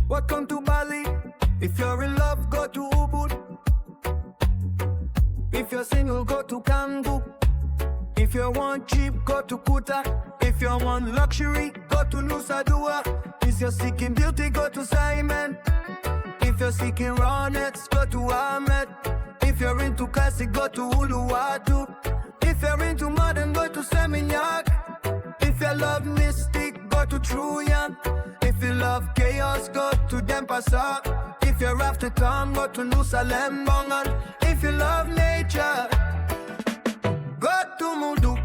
Welcome to Bali. If you're in love, go to Ubud. If you're single, go to Canggu. If you want cheap, go to Kuta. If you want luxury, go to Nusa Dua. If you're seeking beauty, go to Simon. If you're seeking rawness, go to Ahmed. If you're into classic, go to Uluwatu. If you're into modern, go to Seminyak. If you love mystic, go to Truyan. If you love chaos, go to Dempasa. If you're after town, go to Nusa Lembongan. If you love nature, go to Muduk.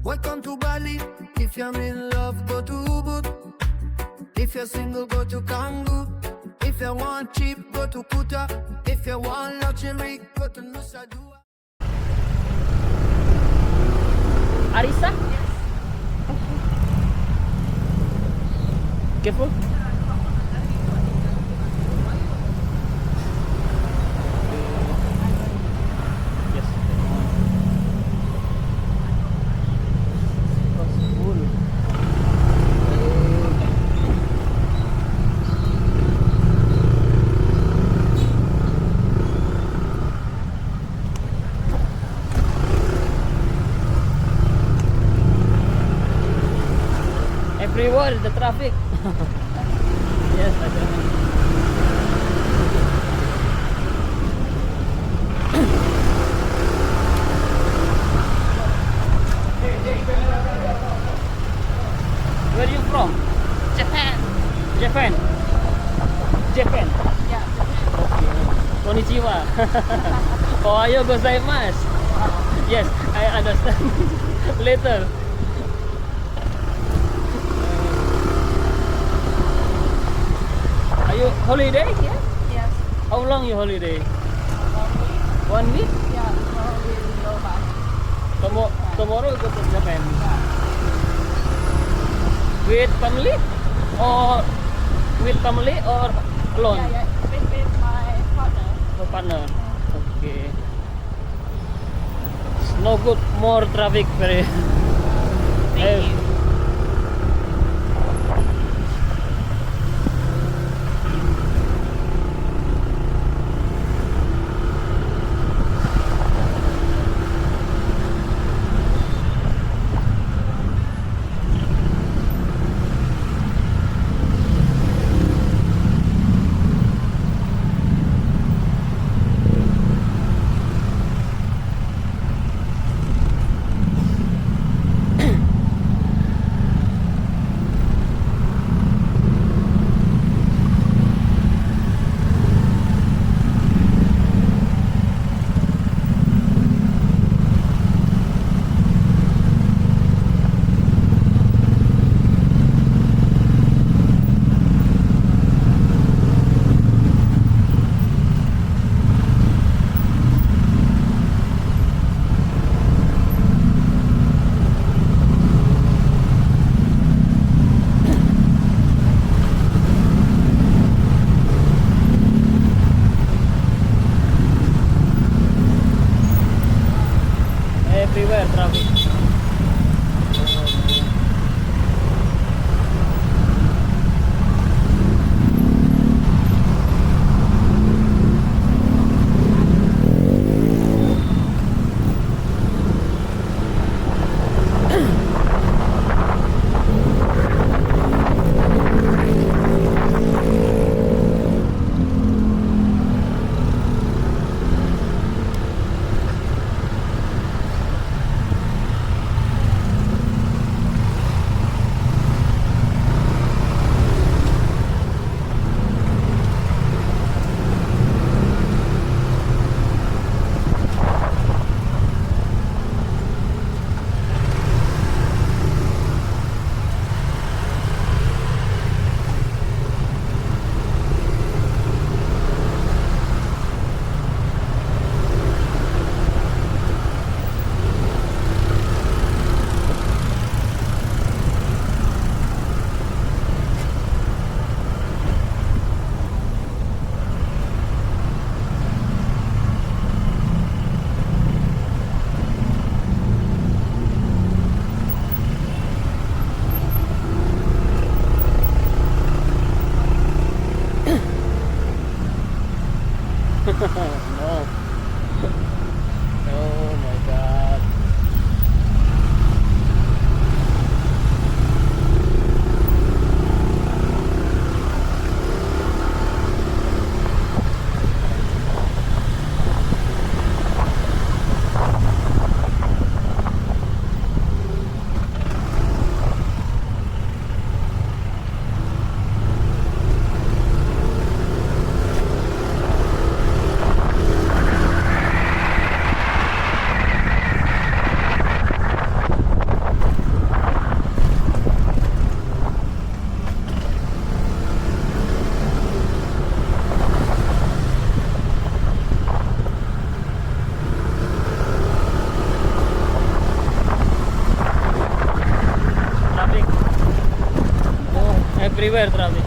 Welcome to Bali. If you're in love, go to Ubud. If you're single, go to Canggu. If you want cheap, go to Kuta. If you want luxury, go to Nusa Dua. Arisa? Careful. Yes. Everywhere the traffic. Yes, I know. Where are you from? Japan. Japan. Japan. Yeah. Konnichiwa. Ohayo gozaimasu. Yes, I understand. Later. Are you holiday? Yes. Yes. How long you holiday? 1 week. 1 week? Yeah. Tomorrow we will go back. Tomorrow you go to Japan. Yeah. With family? Or with family or alone? Yeah. Yeah. With my partner. Your partner. Okay. It's no good. More traffic. Very. Thank you. Everywhere traffic. everywhere traffic.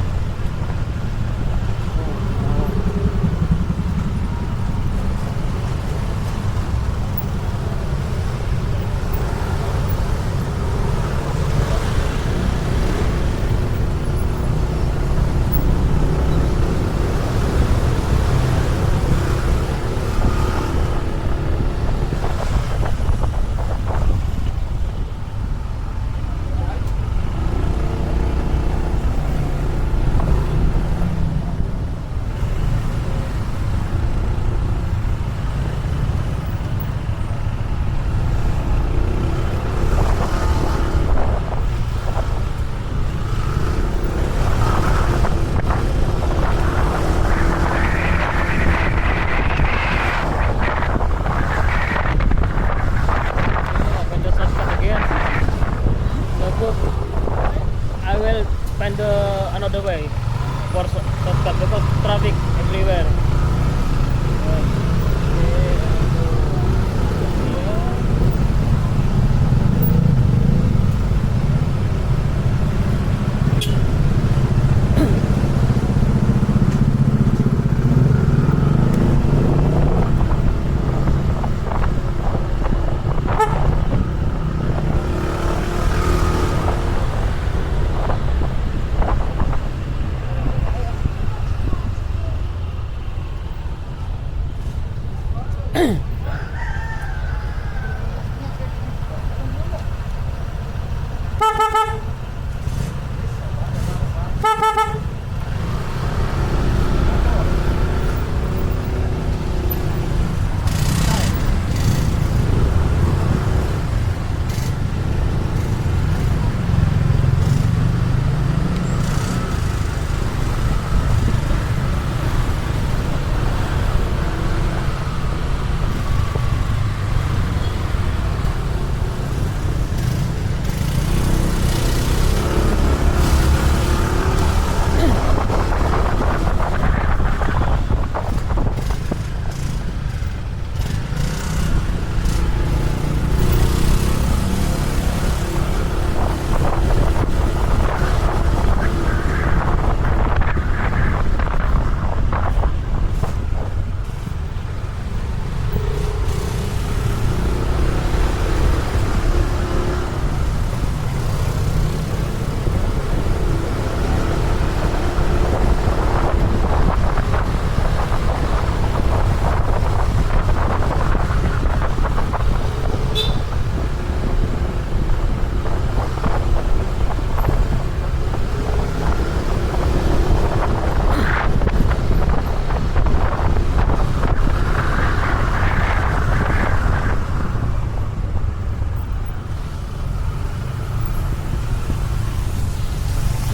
When the shortcut again, so good. I will find another way for shortcut because traffic everywhere.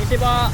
Isi Pak.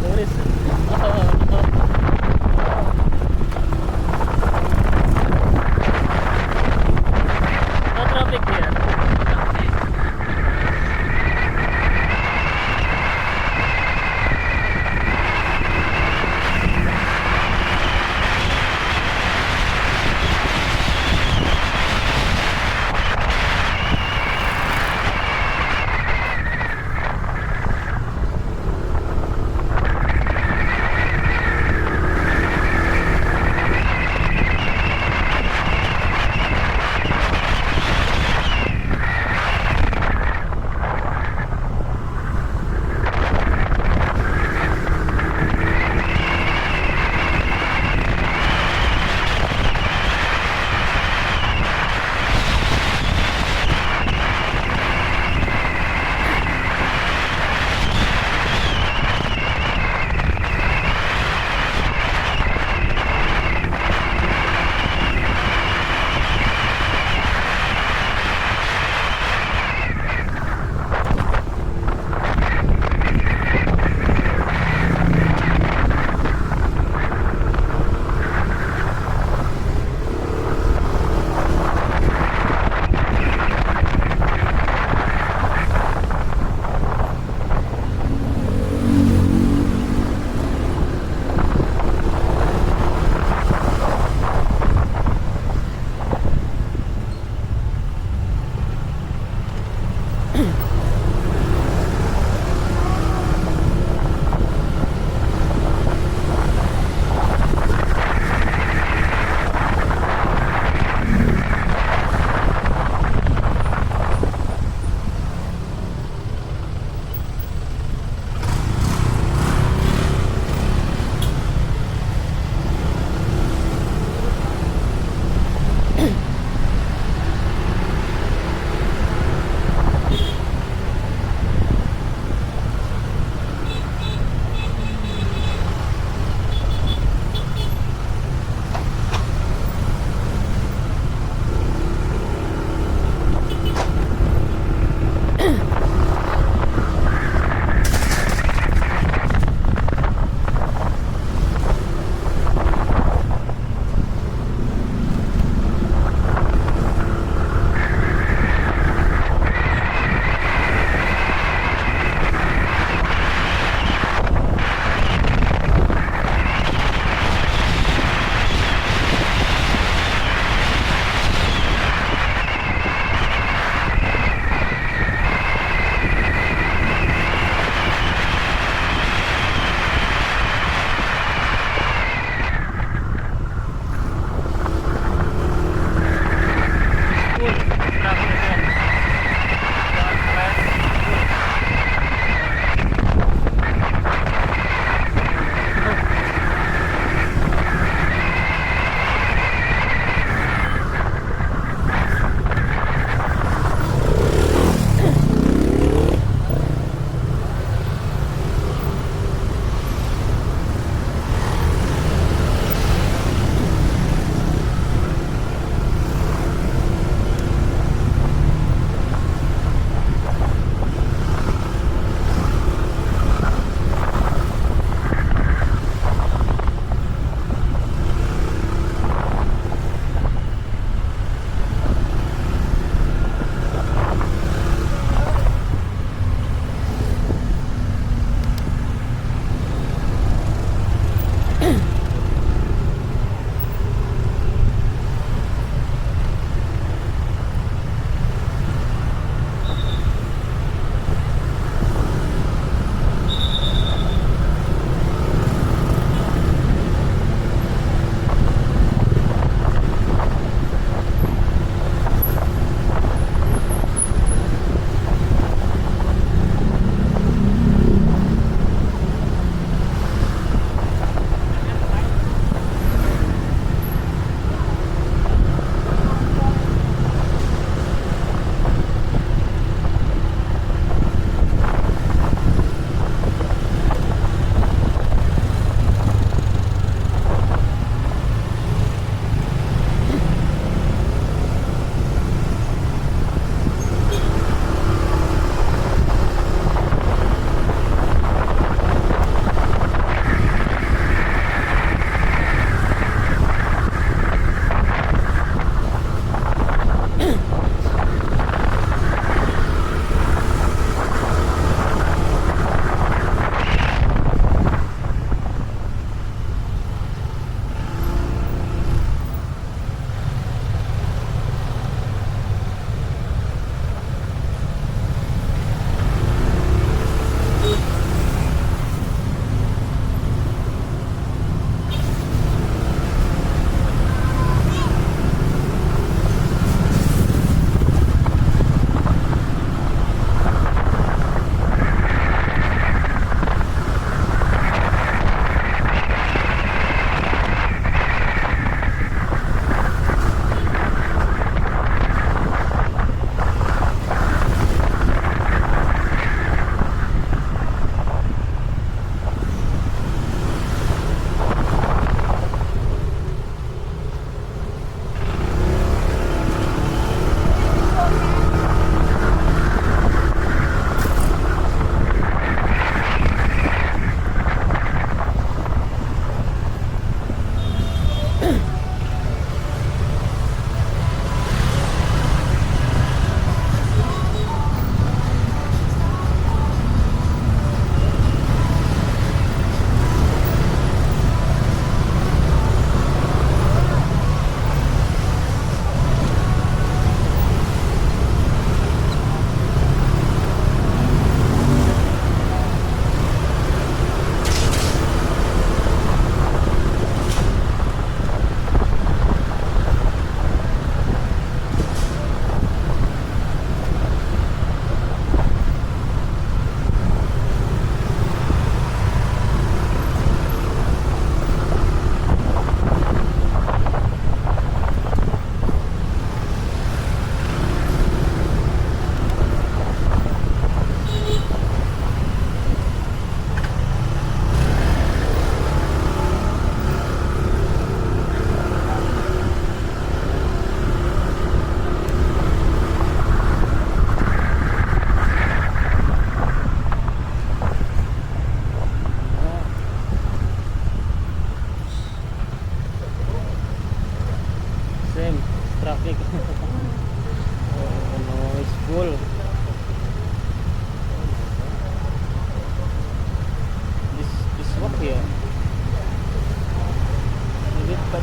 Tourist. Oh no. No traffic here.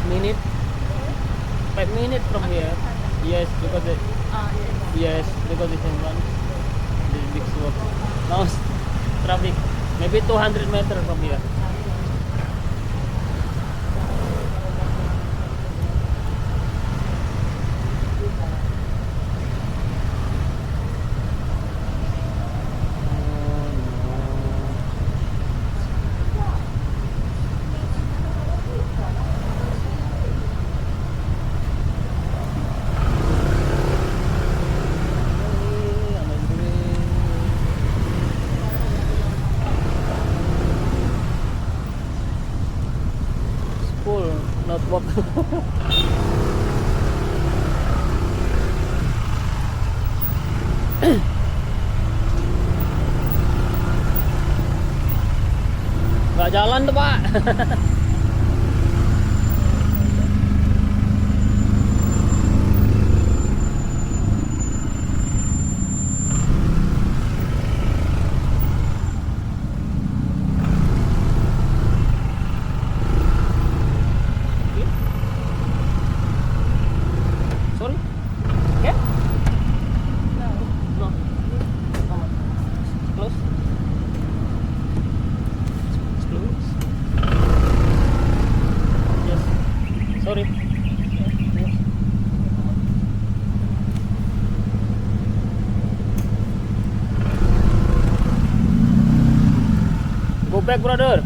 minutes. 5 minutes from here. Yes, because it, yes, because it's in one. The big slope. Now traffic. Maybe 200 meters from here. Full, not walk. Nggak jalan tuh Pak. Sorry? Yeah? No. No. Come on. Close. It's close. Yes. Sorry. Yes. Go back, brother.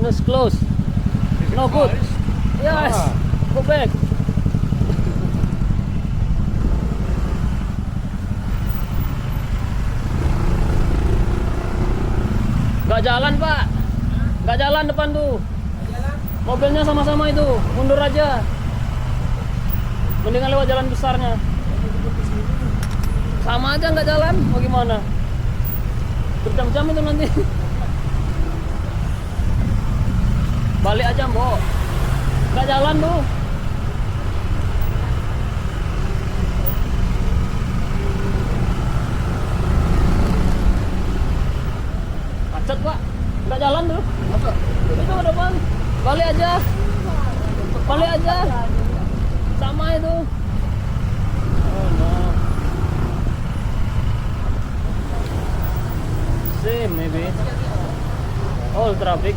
It's close. No good. Yes. Go back. Gak jalan Pak, gak jalan depan tuh. Mobilnya sama-sama itu, mundur aja. Mendingan lewat jalan besarnya. Sama aja nggak jalan, mau gimana? Berjam-jam itu nanti. Balik aja Mbok, nggak jalan tuh. Macet Pak, nggak jalan tuh. Itu depan, balik aja, balik aja, sama itu. Oh no, same maybe, all traffic.